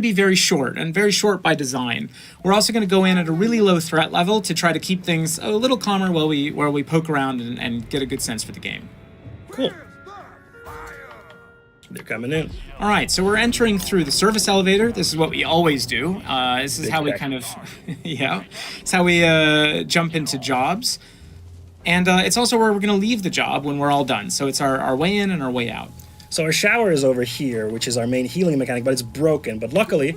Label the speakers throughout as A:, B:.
A: be very short, and very short by design. We're also going to go in at a really low threat level to try to keep things a little calmer while we poke around and get a good sense for the game.
B: Cool. They're coming in.
A: All right, so we're entering through the service elevator. This is what we always do. This is
B: Big
A: how we
B: check.
A: kind of, yeah, it's how we jump into jobs. And it's also where we're going to leave the job when we're all done. So it's our way in and our way out.
B: So our shower is over here, which is our main healing mechanic, but it's broken. But luckily,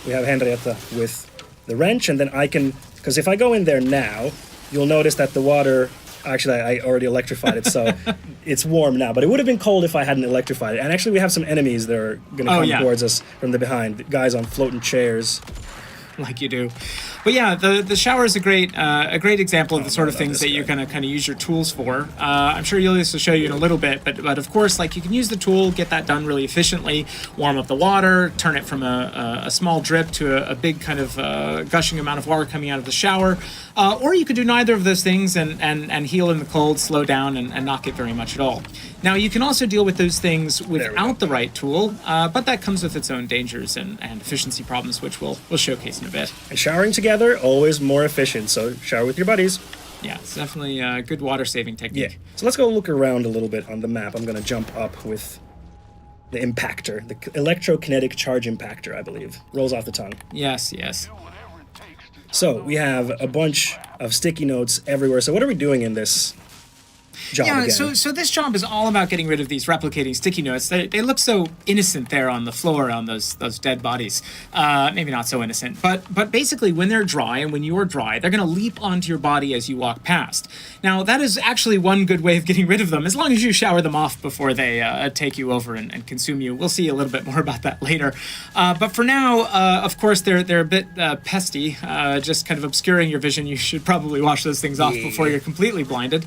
B: we have Henrietta with the wrench, and then I can... Because if I go in there now, you'll notice that the water... Actually, I already electrified it, so it's warm now. But it would have been cold if I hadn't electrified it. And actually, we have some enemies that are going to come towards us from the behind. The guys on floating chairs.
A: Like you do. But yeah, the shower is a great example of the sort of things that you're going to kind of use your tools for. I'm sure Julius will show you in a little bit, but of course, like, you can use the tool, get that done really efficiently, warm up the water, turn it from a small drip to a big kind of gushing amount of water coming out of the shower, or you could do neither of those things and heal in the cold, slow down, and not get very much at all. Now, you can also deal with those things without the right tool, but that comes with its own dangers and efficiency problems, which we'll showcase in a bit.
B: And showering together, always more efficient. So shower with your buddies.
A: Yeah, it's definitely a good water-saving technique.
B: Yeah. So let's go look around a little bit on the map. I'm going to jump up with the impactor, the electrokinetic charge impactor, I believe. Rolls off the tongue.
A: Yes, yes.
B: So we have a bunch of sticky notes everywhere. So what are we doing in this job again?
A: So this job is all about getting rid of these replicating sticky notes. They look so innocent there on the floor on those dead bodies. Maybe not so innocent, but basically when they're dry and when you're dry, they're going to leap onto your body as you walk past. Now, that is actually one good way of getting rid of them, as long as you shower them off before they take you over and consume you. We'll see a little bit more about that later. But for now, of course, they're a bit pesty, just kind of obscuring your vision. You should probably wash those things off before you're completely blinded.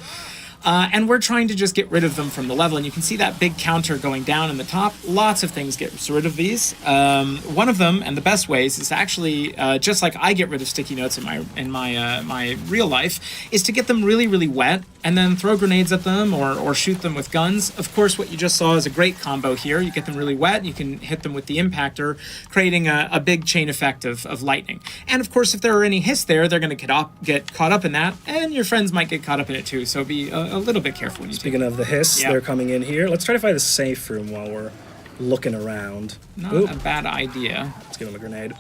A: And we're trying to just get rid of them from the level. And you can see that big counter going down in the top. Lots of things get rid of these. One of them, and the best ways, is actually just like I get rid of sticky notes in my real life, is to get them really, really wet and then throw grenades at them or shoot them with guns. Of course, what you just saw is a great combo here. You get them really wet, you can hit them with the impactor, creating a big chain effect of lightning. And of course, if there are any hiss there, they're going to get caught up in that, and your friends might get caught up in it too. So be a little bit careful when you
B: Speaking of the hiss, they're coming in here. Let's try to find a safe room while we're looking around.
A: Not a bad idea.
B: Let's give him a grenade.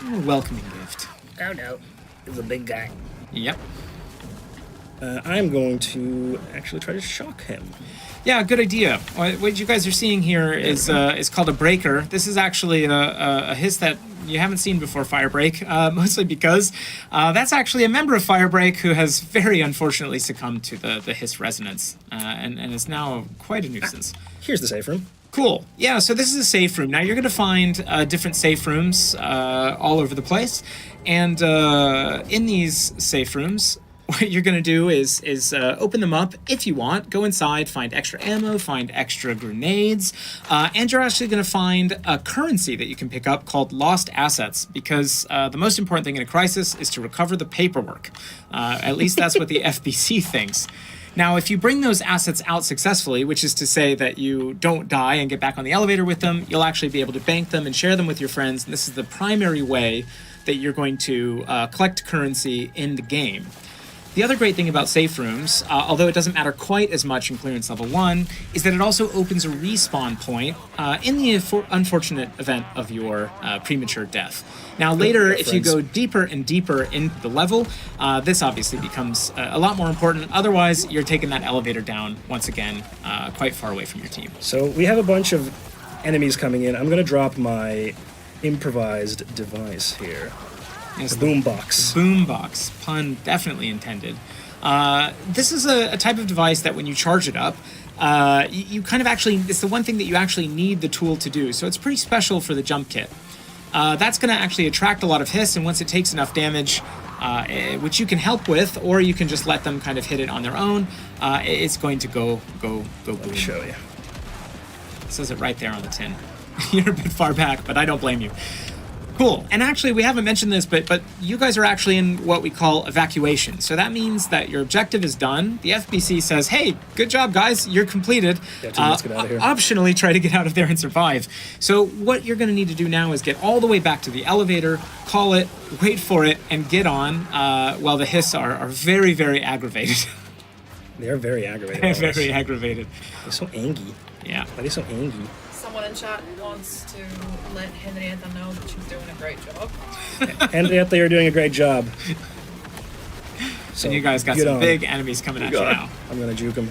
A: A welcoming gift.
B: Oh no, he's a big guy.
A: Yep.
B: I'm going to actually try to shock him.
A: Yeah, good idea. What you guys are seeing here is called a breaker. This is actually a hiss that you haven't seen before Firebreak, mostly because that's actually a member of Firebreak who has very unfortunately succumbed to the hiss resonance and is now quite a nuisance.
B: Here's the safe room.
A: Cool. Yeah, so this is a safe room. Now, you're going to find different safe rooms all over the place. And in these safe rooms, what you're going to do is open them up if you want. Go inside, find extra ammo, find extra grenades, and you're actually going to find a currency that you can pick up called lost assets, because the most important thing in a crisis is to recover the paperwork. At least that's what the FBC thinks. Now, if you bring those assets out successfully, which is to say that you don't die and get back on the elevator with them, you'll actually be able to bank them and share them with your friends. And this is the primary way that you're going to collect currency in the game. The other great thing about safe rooms, although it doesn't matter quite as much in clearance level 1, is that it also opens a respawn point in the unfortunate event of your premature death. Now later, if you go deeper and deeper into the level, this obviously becomes a lot more important. Otherwise, you're taking that elevator down, once again, quite far away from your team.
B: So we have a bunch of enemies coming in. I'm going to drop my improvised device here.
A: Yes,
B: Boombox.
A: Boombox. Pun definitely intended. This is a type of device that when you charge it up, you kind of actually, it's the one thing that you actually need the tool to do. So it's pretty special for the jump kit. That's going to actually attract a lot of hiss, and once it takes enough damage, which you can help with, or you can just let them kind of hit it on their own, it's going to go boom.
B: Let me show you.
A: It says it right there on the tin. You're a bit far back, but I don't blame you. Cool. And actually, we haven't mentioned this, but you guys are actually in what we call evacuation. So that means that your objective is done. The FBC says, hey, good job, guys. You're completed.
B: Yeah, let's get out of here.
A: Optionally, try to get out of there and survive. So what you're going to need to do now is get all the way back to the elevator, call it, wait for it, and get on while the hiss are very, very aggravated.
B: They're very aggravated.
A: They're very aggravated.
B: They're so angry.
A: Yeah.
B: Why are they so angry?
C: Someone in chat wants to let Henrietta know that she's doing a great job.
B: Henrietta, you're doing a great job.
A: So and you guys got some big enemies coming at you now.
B: I'm gonna juke them.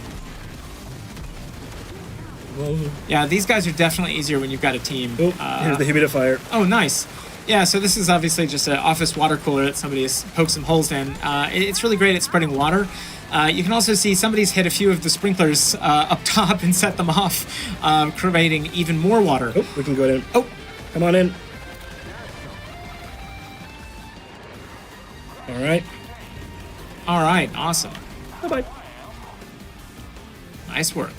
A: Whoa. Yeah, these guys are definitely easier when you've got a team.
B: Oh, here's the humidifier.
A: Oh, nice. Yeah, so this is obviously just an office water cooler that somebody has poked some holes in. It's really great at spreading water. You can also see somebody's hit a few of the sprinklers up top and set them off, creating even more water.
B: Oh, we can go in.
A: Oh,
B: come on in. All right.
A: All right, awesome.
B: Bye-bye.
A: Nice work.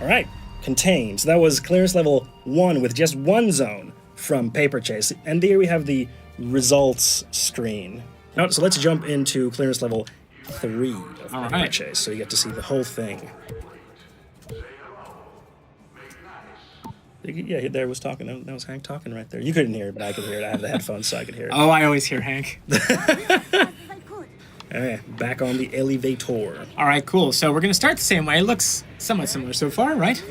B: All right, contained. So that was clearance level 1 with just one zone from Paper Chase. And there we have the results screen. Now, so let's jump into clearance level 3 of Paper Chase, so you get to see the whole thing. Yeah, there was talking. That was Hank talking right there. You couldn't hear it, but I could hear it. I have the headphones, so I could hear it.
A: Oh, I always hear Hank.
B: All right, back on the elevator.
A: All right, cool. So we're going to start the same way. It looks somewhat similar so far, right?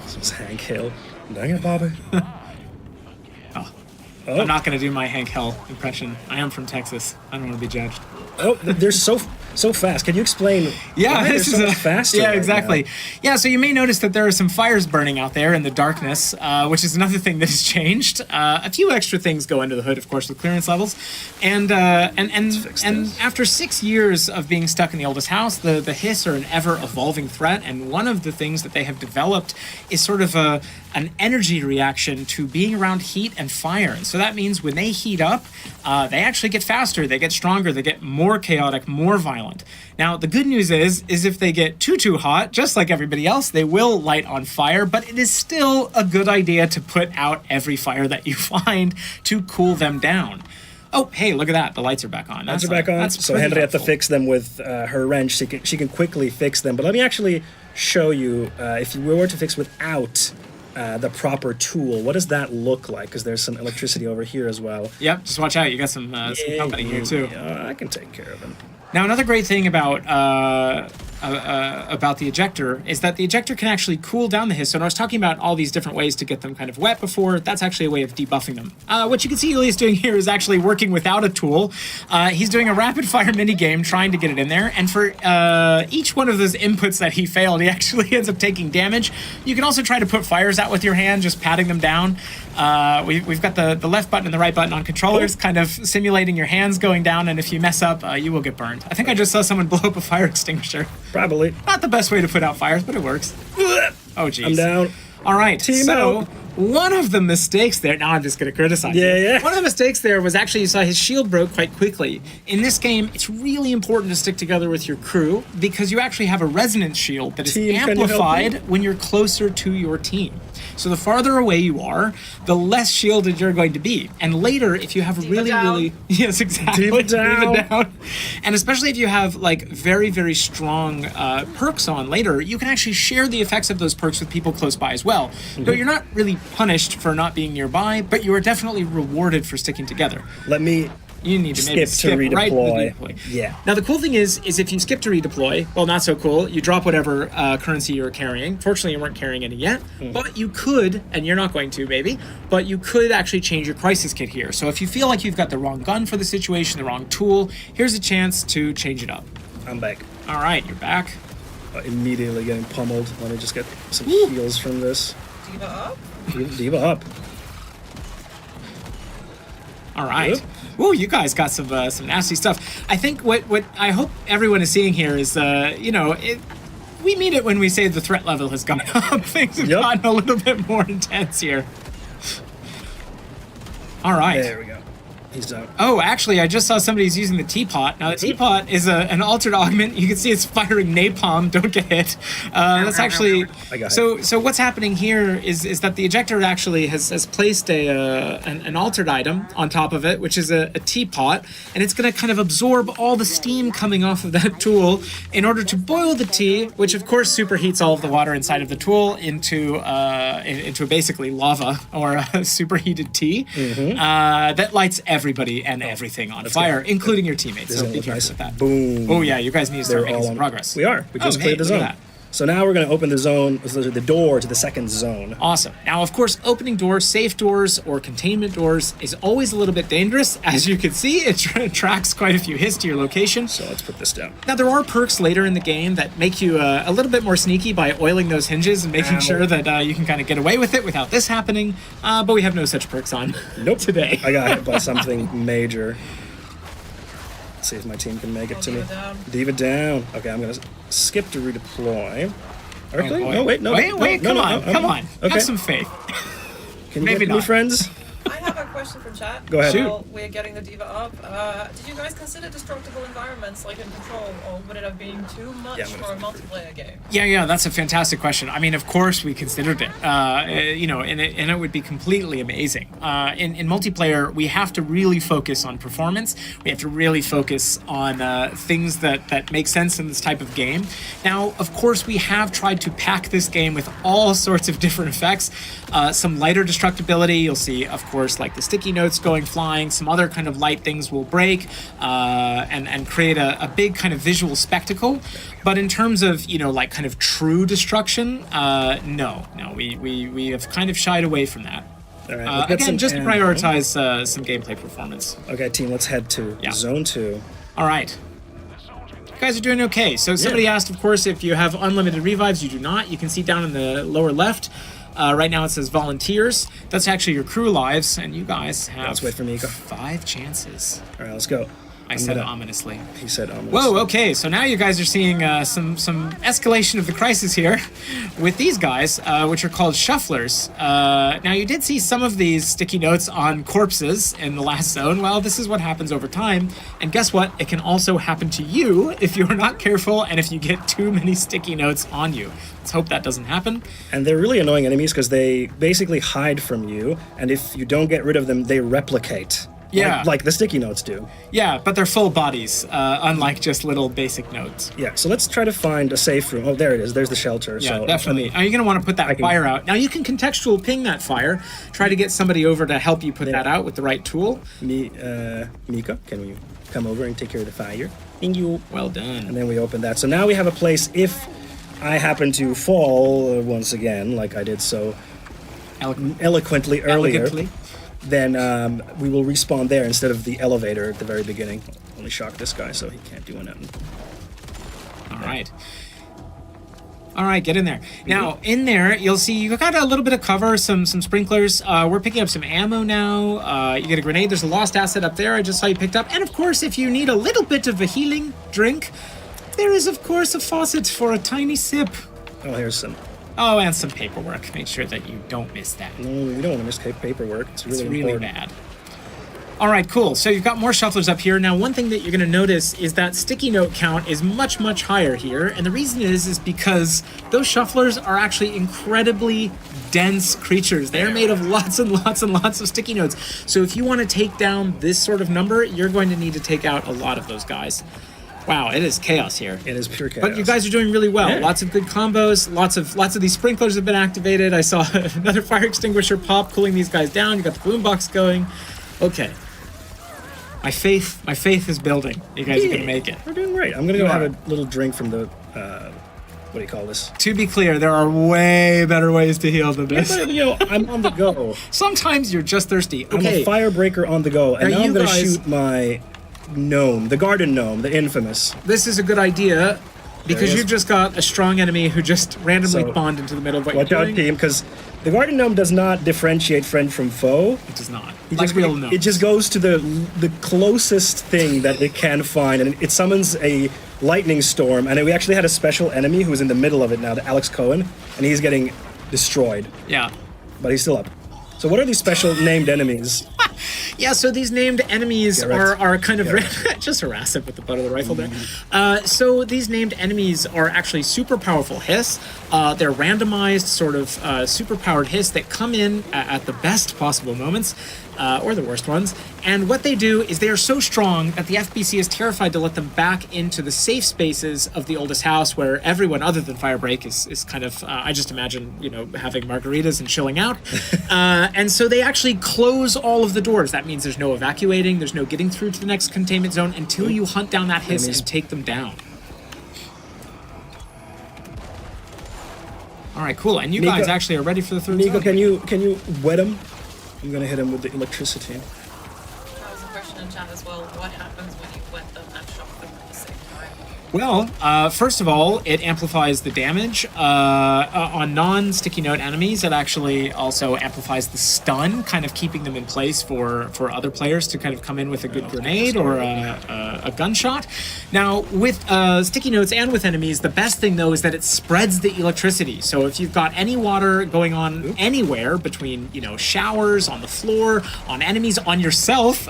B: This is Hank Hill. Dang it, Bobby.
A: Oh. I'm not going to do my Hank Hill impression. I am from Texas. I don't want to be judged.
B: Oh, they're so fast. Can you explain?
A: Yeah, this is
B: so much faster.
A: Yeah,
B: right
A: exactly.
B: now?
A: Yeah, so you may notice that there are some fires burning out there in the darkness, which is another thing that has changed. A few extra things go under the hood, of course, with clearance levels, and after 6 years of being stuck in the oldest house, the hiss are an ever-evolving threat, and one of the things that they have developed is sort of an energy reaction to being around heat and fire. And so that means when they heat up, they actually get faster, they get stronger, they get more chaotic, more violent. Now, the good news is if they get too hot, just like everybody else, they will light on fire, but it is still a good idea to put out every fire that you find to cool them down. Oh, hey, look at that. The lights are back on.
B: Lights are back on. So Henrietta fixed them with her wrench. She can quickly fix them. But let me actually show you, if you were to fix without the proper tool, what does that look like? Because there's some electricity over here as well.
A: Yep, just watch out. You got some company here, too.
B: I can take care of them.
A: Now, another great thing about the ejector is that the ejector can actually cool down the hiss. So when I was talking about all these different ways to get them kind of wet before, that's actually a way of debuffing them. What you can see Ilias doing here is actually working without a tool. He's doing a rapid-fire mini-game trying to get it in there, and for each one of those inputs that he failed, he actually ends up taking damage. You can also try to put fires out with your hand, just patting them down. We've got the left button and the right button on controllers, kind of simulating your hands going down, and if you mess up, you will get burned. I think I just saw someone blow up a fire extinguisher.
B: Probably.
A: Not the best way to put out fires, but it works. Oh, geez.
B: I'm down.
A: All right,
B: Team
A: so
B: out.
A: one of the mistakes there, now I'm just going to criticize you.
B: Yeah.
A: One of the mistakes there was actually you saw his shield broke quite quickly. In this game, it's really important to stick together with your crew because you actually have a resonance shield that is amplified when you're closer to your team. So the farther away you are, the less shielded you're going to be. And later, if you have really... Yes, exactly.
B: Diva down.
A: And especially if you have like very, very strong perks on later, you can actually share the effects of those perks with people close by as well. So you're not really punished for not being nearby, but you are definitely rewarded for sticking together. You need to maybe skip
B: redeploy.
A: Right to redeploy.
B: Yeah.
A: Now the cool thing is if you skip to redeploy, well, not so cool. You drop whatever currency you're carrying. Fortunately, you weren't carrying any yet, but you could, and you're not going to, maybe. But you could actually change your crisis kit here. So if you feel like you've got the wrong gun for the situation, the wrong tool, here's a chance to change it up.
B: I'm back.
A: All right, you're back.
B: Immediately getting pummeled. Let me just get some heals from this.
C: Diva up.
B: Diva up.
A: All right. Ooh, you guys got some nasty stuff. I think what I hope everyone is seeing here is, we mean it when we say the threat level has gone up. Things have gotten a little bit more intense here. All right.
B: There we go. He's out.
A: Oh, actually, I just saw somebody's using the teapot. Now, the teapot is an altered augment. You can see it's firing napalm. Don't get hit. That's actually...
B: I got
A: so what's happening here is that the ejector actually has placed an altered item on top of it, which is a teapot, and it's going to kind of absorb all the steam coming off of that tool in order to boil the tea, which, of course, superheats all of the water inside of the tool into basically lava or a superheated tea that lights everybody and everything on fire, including your teammates. So be careful with that.
B: Boom.
A: Oh yeah, you guys need to start making some progress.
B: We are. We just cleared the zone. So now we're going to open the door to the second zone.
A: Awesome. Now, of course, opening doors, safe doors, or containment doors is always a little bit dangerous. As you can see, it tracks quite a few hits to your location.
B: So let's put this down.
A: Now, there are perks later in the game that make you a little bit more sneaky by oiling those hinges and making sure that you can kind of get away with it without this happening. But we have no such perks on today.
B: I got hit by something major. See if my team can make it to me. Diva down. Okay, I'm gonna skip to redeploy. Actually,
A: oh,
B: no, wait, no,
A: wait,
B: no,
A: come on.
B: Okay.
A: Have some faith.
B: Can you
A: Maybe
B: get me,
A: not.
B: friends?
C: I have a question from chat.
B: Go ahead.
C: While we're getting the diva up, did you guys consider destructible environments like in Control, or would it have been too much for a multiplayer game?
A: Yeah, that's a fantastic question. I mean, of course we considered it. And it would be completely amazing. In multiplayer, we have to really focus on performance. We have to really focus on things that make sense in this type of game. Now, of course, we have tried to pack this game with all sorts of different effects. Some lighter destructibility. You'll see, of course, like the sticky notes going flying. Some other kind of light things will break and create a big kind of visual spectacle. But in terms of, like kind of true destruction, no, we have kind of shied away from that.
B: All right,
A: again, just to prioritize some gameplay performance.
B: Okay, team, let's head to Zone 2.
A: All right. You guys are doing okay. So somebody asked, of course, if you have unlimited revives. You do not. You can see down in the lower left. Right now it says volunteers. That's actually your crew lives, and you guys have
B: Let's wait for Miko.
A: 5 chances.
B: All right, let's go.
A: I said ominously.
B: He said ominously.
A: Whoa, okay, so now you guys are seeing some escalation of the crisis here with these guys, which are called shufflers. Now, you did see some of these sticky notes on corpses in the last zone. Well, this is what happens over time, and guess what? It can also happen to you if you're not careful and if you get too many sticky notes on you. Let's hope that doesn't happen.
B: And they're really annoying enemies because they basically hide from you, and if you don't get rid of them, they replicate.
A: Yeah.
B: Like the sticky notes do.
A: Yeah, but they're full bodies, unlike just little basic notes.
B: Yeah, so let's try to find a safe room. Oh, there it is. There's the shelter.
A: Yeah,
B: so,
A: definitely. Now, you're going to want to put that fire out. Now, you can contextual ping that fire. Try to get somebody over to help you put that out with the right tool.
B: Mika, can you come over and take care of the fire? Thank you.
A: Well done.
B: And then we open that. So now we have a place if I happen to fall once again, like I did so eloquently earlier. Then we will respawn there instead of the elevator at the very beginning. Only shock this guy so he can't do nothing.
A: All right, get in there. Now, in there, you'll see you've got a little bit of cover, some sprinklers. We're picking up some ammo now. You get a grenade. There's a lost asset up there I just saw you picked up. And, of course, if you need a little bit of a healing drink, there is, of course, a faucet for a tiny sip.
B: Oh, here's some.
A: Oh, and some paperwork. Make sure that you don't miss that.
B: No, we don't want to miss paperwork. It's really important.
A: Bad. All right, cool. So you've got more shufflers up here. Now, one thing that you're going to notice is that sticky note count is much, much higher here. And the reason is because those shufflers are actually incredibly dense creatures. They're made of lots and lots and lots of sticky notes. So if you want to take down this sort of number, you're going to need to take out a lot of those guys. Wow, it is chaos here.
B: It is pure chaos.
A: But you guys are doing really well. Yeah. Lots of good combos. Lots of these sprinklers have been activated. I saw another fire extinguisher pop, cooling these guys down. You got the boombox going. Okay. My faith is building. You guys are gonna make it.
B: We're doing great. I'm gonna go have a little drink from the what do you call this?
A: To be clear, there are way better ways to heal than this.
B: Yeah, but, I'm on the go.
A: Sometimes you're just thirsty. Okay.
B: I'm a firebreaker on the go, and now I'm gonna shoot my gnome, the garden gnome, the infamous.
A: This is a good idea because you've just got a strong enemy who just randomly spawned into the middle of what you're doing.
B: Watch out, team, because the garden gnome does not differentiate friend from foe.
A: It does not.
B: It just goes to the closest thing that it can find, and it summons a lightning storm. And we actually had a special enemy who is in the middle of it now, the Alex Cohen, and he's getting destroyed.
A: Yeah.
B: But he's still up. So what are these special named enemies?
A: Yeah, so these named enemies are kind of just harass it with the butt of the rifle there. So these named enemies are actually super powerful hiss. They're randomized, sort of super powered hiss that come in at the best possible moments, or the worst ones. And what they do is they are so strong that the FBC is terrified to let them back into the safe spaces of the oldest house, where everyone other than Firebreak is kind of, I just imagine, having margaritas and chilling out. And so they actually close all of the doors. That means there's no evacuating, there's no getting through to the next containment zone until you hunt down that hiss and take them down. All right, cool. And you guys actually are ready for the third
B: Nico,
A: zone.
B: can you wet him? I'm gonna hit him with the electricity.
C: That was a question in chat as well. What happens when you wet them and shock them at the same time?
A: Well, first of all, it amplifies the damage. On non-sticky note enemies, it actually also amplifies the stun, kind of keeping them in place for other players to kind of come in with a good grenade or a gunshot. Now, with sticky notes and with enemies, the best thing, though, is that it spreads the electricity. So if you've got any water going on anywhere between, showers, on the floor, on enemies, on yourself,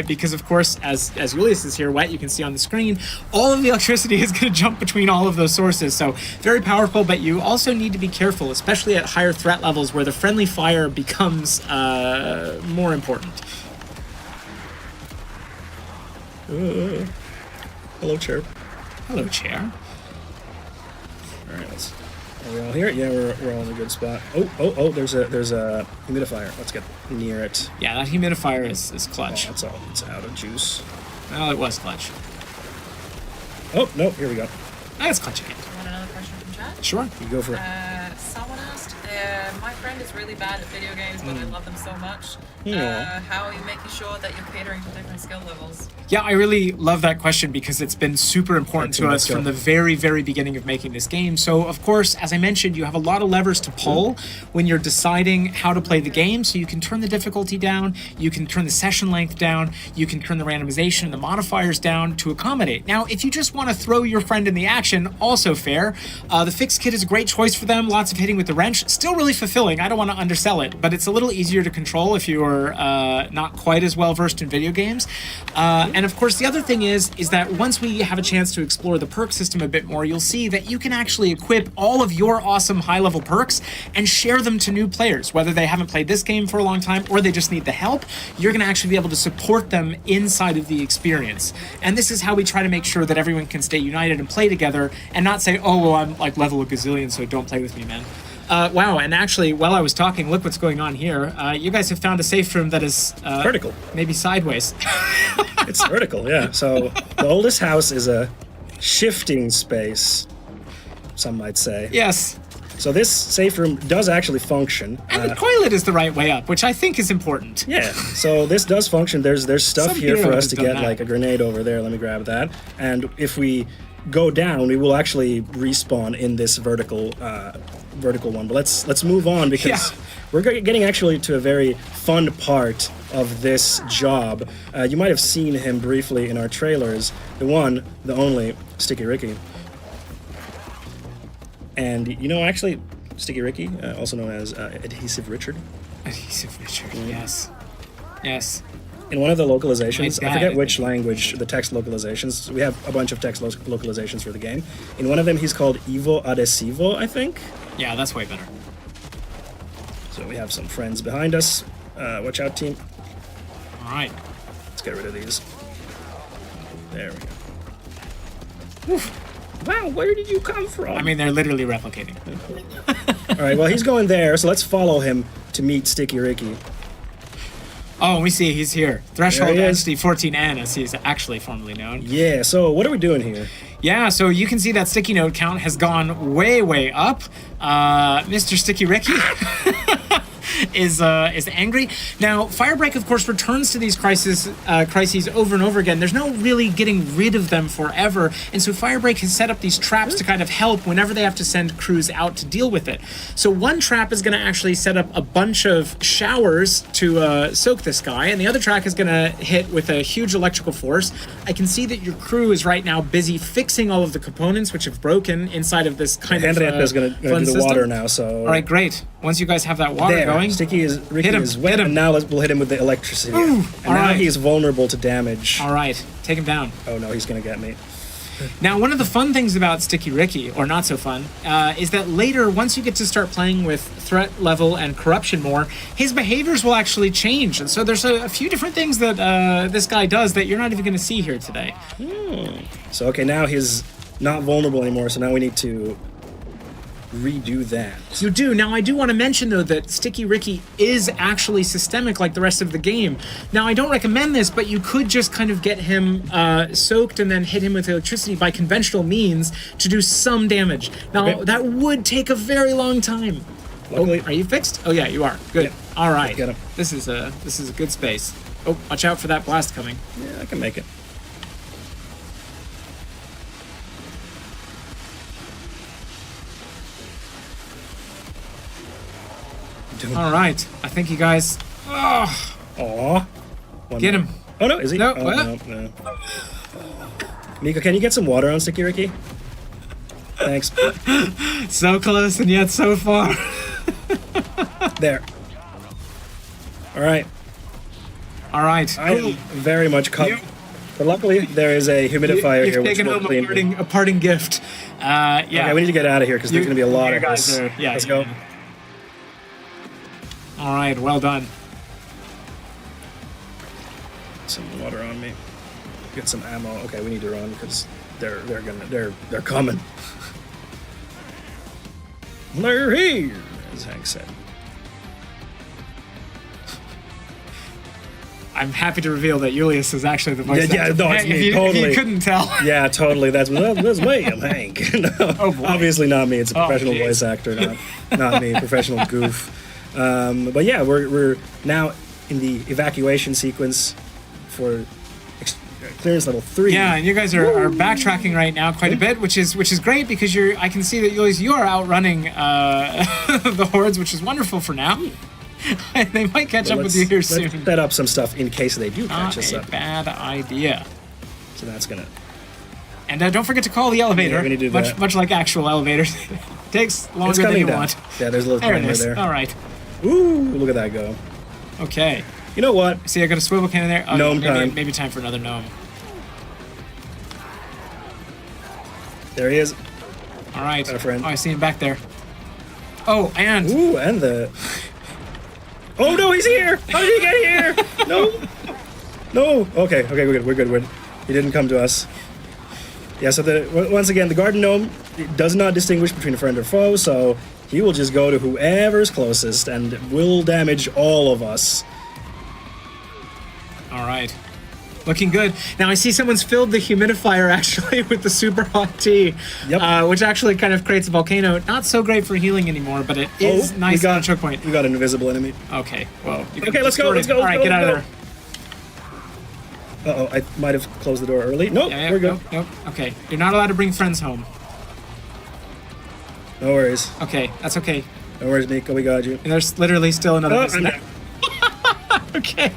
A: because, of course, as Julius is here wet, you can see on the screen, all of the electricity is going to jump between all of those sources. So very powerful, but you also need to be careful, especially at higher threat levels where the friendly fire becomes more important.
B: Hello, chair.
A: Hello, chair.
B: All right, are we all here? Yeah, we're all in a good spot. Oh! There's a humidifier. Let's get near it.
A: Yeah, that humidifier is clutch.
B: Oh, that's all. It's out of juice.
A: Well, it was clutch.
B: Oh no! Here we go.
A: That's clutch again.
C: Do you want another question from chat?
A: Sure.
B: You go for it.
C: Someone asked, my friend is really bad at video games, but I love them so much.
B: Yeah.
C: How are you making sure that you're catering to different skill levels?
A: Yeah, I really love that question because it's been super important to us from the very, very beginning of making this game. So, of course, as I mentioned, you have a lot of levers to pull when you're deciding how to play the game. So you can turn the difficulty down, you can turn the session length down, you can turn the randomization and the modifiers down to accommodate. Now, if you just want to throw your friend in the action, also fair. The fix kit is a great choice for them. Lots of hitting with the wrench. Still really fulfilling. I don't want to undersell it, but it's a little easier to control if you're not quite as well versed in video games. And of course, the other thing is that once we have a chance to explore the perk system a bit more, you'll see that you can actually equip all of your awesome high-level perks and share them to new players, whether they haven't played this game for a long time or they just need the help. You're going to actually be able to support them inside of the experience. And this is how we try to make sure that everyone can stay united and play together and not say, oh, well, I'm like level a gazillion, so don't play with me, man. Wow, and actually, while I was talking, look what's going on here. You guys have found a safe room that is...
B: vertical.
A: Maybe sideways.
B: It's vertical, yeah. So the oldest house is a shifting space, some might say.
A: Yes.
B: So this safe room does actually function.
A: And the toilet is the right way up, which I think is important.
B: Yeah, so this does function. There's stuff
A: Some
B: here for
A: hero
B: us
A: has
B: to
A: done
B: get,
A: that.
B: like a grenade over there. Let me grab that. And if we go down, we will actually respawn in this vertical one. But let's move on because we're getting actually to a very fun part of this job. You might have seen him briefly in our trailers. The one, the only, Sticky Ricky. And actually, Sticky Ricky, also known as Adhesive Richard.
A: Adhesive Richard, yes. Yes.
B: In one of the localizations,
A: Nice guy.
B: I forget which language, the text localizations, we have a bunch of text localizations for the game. In one of them, he's called Evo Adesivo, I think.
A: Yeah, that's way better.
B: So we have some friends behind us. Watch out, team.
A: All right.
B: Let's get rid of these. There we go. Oof. Wow, where did you come from?
A: I mean, they're literally replicating.
B: All right, well, he's going there, so let's follow him to meet Sticky Ricky.
A: Oh, we see he's here. Threshold
B: There he is.
A: Entity 14N, as he's actually formerly known.
B: Yeah, so what are we doing here?
A: Yeah, so you can see that sticky note count has gone way, way up. Mr. Sticky Ricky is angry. Now, Firebreak, of course, returns to these crises over and over again. There's no really getting rid of them forever, and so Firebreak has set up these traps to kind of help whenever they have to send crews out to deal with it. So one trap is going to actually set up a bunch of showers to soak this guy, and the other trap is going to hit with a huge electrical force. I can see that your crew is right now busy fixing all of the components which have broken inside of this kind of
B: Henrietta is going to do the
A: system.
B: water now, so...
A: All right, great. once you guys have that water
B: There,
A: going,
B: Ricky
A: hit him,
B: is wet,
A: hit him.
B: and now we'll hit him with the electricity.
A: Ooh,
B: and
A: all
B: now
A: right.
B: he's vulnerable to damage.
A: all right, take him down.
B: Oh no, he's gonna get me.
A: Now, one of the fun things about Sticky Ricky, or not so fun, is that later, once you get to start playing with threat level and corruption more, his behaviors will actually change. And so there's a few different things that this guy does that you're not even going to see here today.
B: So okay, now he's not vulnerable anymore. So now we need to redo that.
A: You do. Now, I do want to mention, though, that Sticky Ricky is actually systemic like the rest of the game. Now, I don't recommend this, but you could just kind of get him soaked and then hit him with electricity by conventional means to do some damage. Now,
B: Okay.
A: that would take a very long time.
B: Luckily,
A: Are you fixed? Oh, yeah, you are. Good.
B: Yeah.
A: All right.
B: Get him.
A: This is a good space. Oh, watch out for that blast coming.
B: yeah, I can make it.
A: All right. I think you guys... Oh,
B: Aw.
A: get him.
B: Oh no, is he?
A: No,
B: oh,
A: what?
B: no. Miko, can you get some water on Sticky Ricky? Thanks.
A: So close and yet so far.
B: There. All right.
A: All right.
B: I am very much cut.
A: You-
B: But luckily, there is a humidifier
A: You've
B: here, which
A: taken
B: will
A: home
B: clean.
A: a parting gift. Yeah.
B: Okay, we need to get out of here because there's going to be a lot
A: you
B: of
A: guys
B: this.
A: are- yeah,
B: Let's
A: yeah.
B: go.
A: All right. Well done.
B: Some water on me. Get some ammo. Okay, we need to run because they're coming. They're here, as Hank said.
A: I'm happy to reveal that Julius is actually the voice
B: Yeah,
A: actor.
B: no, it's
A: Hey,
B: me,
A: if you
B: totally.
A: couldn't tell.
B: Yeah, totally. That's me. I'm Hank. No,
A: Oh, boy.
B: obviously not me. It's a
A: Oh,
B: professional
A: jeez.
B: voice actor, not me. Professional goof. But yeah, we're now in the evacuation sequence for clearance level 3.
A: Yeah, and you guys are backtracking right now quite a bit, which is great because I can see that Julius, you are outrunning the hordes, which is wonderful for now. They might catch up with you here
B: Let's
A: soon.
B: set up some stuff in case they do catch
A: Not
B: us
A: a
B: up.
A: bad idea.
B: So that's gonna.
A: And don't forget to call the elevator.
B: Yeah, we need to do
A: much
B: that.
A: much like actual elevators. Takes
B: It's
A: longer than
B: coming
A: you
B: down.
A: want.
B: Yeah, there's a little
A: There it
B: timer
A: is.
B: there.
A: All right.
B: Ooh, look at that go.
A: Okay.
B: You know what?
A: See, I got a swivel cannon there. Oh,
B: Gnome
A: yeah,
B: time.
A: maybe time for another gnome.
B: There he is.
A: All right.
B: Got a friend.
A: Oh, I see him back there. Oh, and
B: Ooh, and the. Oh no, he's here! How did he get here? No. No. Okay, we're good. He didn't come to us. Yeah. So once again, the garden gnome does not distinguish between a friend or foe, so he will just go to whoever's closest and will damage all of us.
A: all right. Looking good. Now I see someone's filled the humidifier actually with the super hot tea,
B: Yep.
A: which actually kind of creates a volcano. Not so great for healing anymore, but it is nice
B: we got
A: on a choke point.
B: We got an invisible enemy.
A: Okay. Well. You
B: Okay, let's go.
A: All right,
B: go,
A: get out
B: go.
A: of there.
B: Uh-oh, I might have closed the door early. Nope,
A: Yeah,
B: we're good.
A: Nope. Okay. You're not allowed to bring friends home.
B: No worries.
A: Okay, that's okay.
B: No worries, Miko. We got you.
A: And there's literally still another
B: Oh,
A: person
B: I'm
A: there. Okay.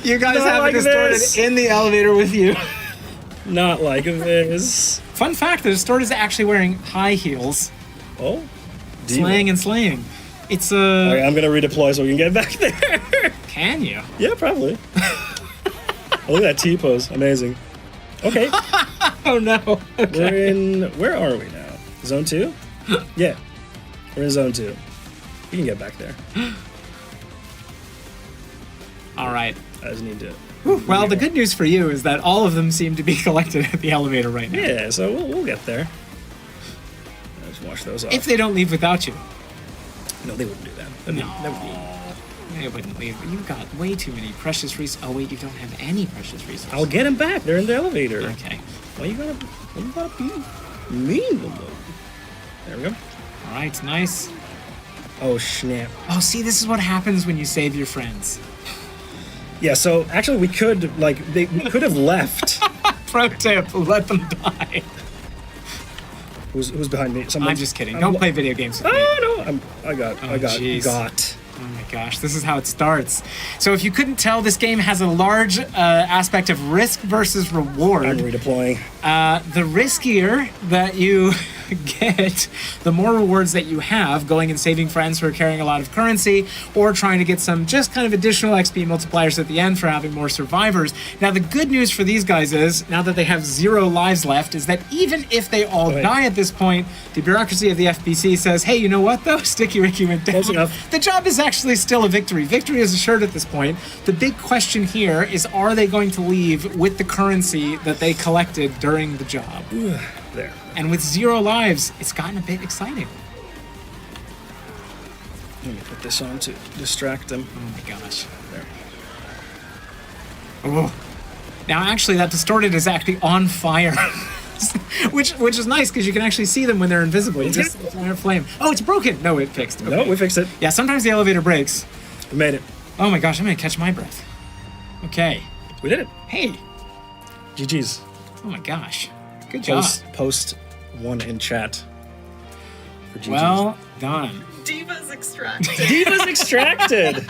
A: You guys
B: Not
A: have
B: like
A: it distorted
B: this.
A: in the elevator with you.
B: not like this.
A: Fun fact, the distorted is actually wearing high heels,
B: Oh,
A: slaying and slaying. It's
B: Okay, I'm gonna redeploy so we can get back there.
A: Can you?
B: Yeah, probably. Oh, look at that T pose. Amazing. Okay,
A: Oh no. Okay.
B: we're in. Where are we now? Zone 2? Yeah, we're in Zone 2. We can get back there.
A: All right.
B: I just need to.
A: Well, the good news for you is that all of them seem to be collected at the elevator right now.
B: Yeah, so we'll get there. Let's wash those off.
A: If they don't leave without you.
B: No, they wouldn't do that. That would be.
A: They wouldn't leave. You've got way too many precious resources. Oh wait, you don't have any precious resources.
B: I'll get them back. They're in the elevator.
A: Okay.
B: Why you gotta be mean to them? There we go.
A: All right. Nice.
B: Oh snap.
A: Oh, see, this is what happens when you save your friends.
B: Yeah. So actually, we could we could have left.
A: Pro tip: let them die.
B: Who's behind me? Someone.
A: I'm just kidding. Don't play video games with me.
B: Oh no! I got
A: jeez.
B: got.
A: Oh my gosh, this is how it starts. So if you couldn't tell, this game has a large aspect of risk versus reward.
B: I'm redeploying.
A: The riskier that you get, the more rewards that you have going and saving friends who are carrying a lot of currency, or trying to get some just kind of additional XP multipliers at the end for having more survivors. Now, the good news for these guys is, now that they have 0 lives left, is that even if they all die at this point, the bureaucracy of the FBC says, hey, you know what though? Sticky Ricky went down.
B: Close enough.
A: The job is actually still a victory. Victory is assured at this point. The big question here is, are they going to leave with the currency that they collected during the job?
B: There.
A: And with 0 lives, it's gotten a bit exciting.
B: Let me put this on to distract them.
A: Oh my gosh.
B: There.
A: Oh. Now, actually, that distorted is actually on fire. which is nice, because you can actually see them when they're invisible. You just fire flame. Oh, it's broken! No, it fixed. Okay.
B: No, we fixed it.
A: Yeah, sometimes the elevator breaks.
B: We made it.
A: Oh my gosh, I'm gonna catch my breath. Okay.
B: We did it.
A: Hey.
B: GG's.
A: Oh my gosh. Good job.
B: Post one in chat. For GG's.
A: Well done.
C: Divas extracted.
B: Divas extracted.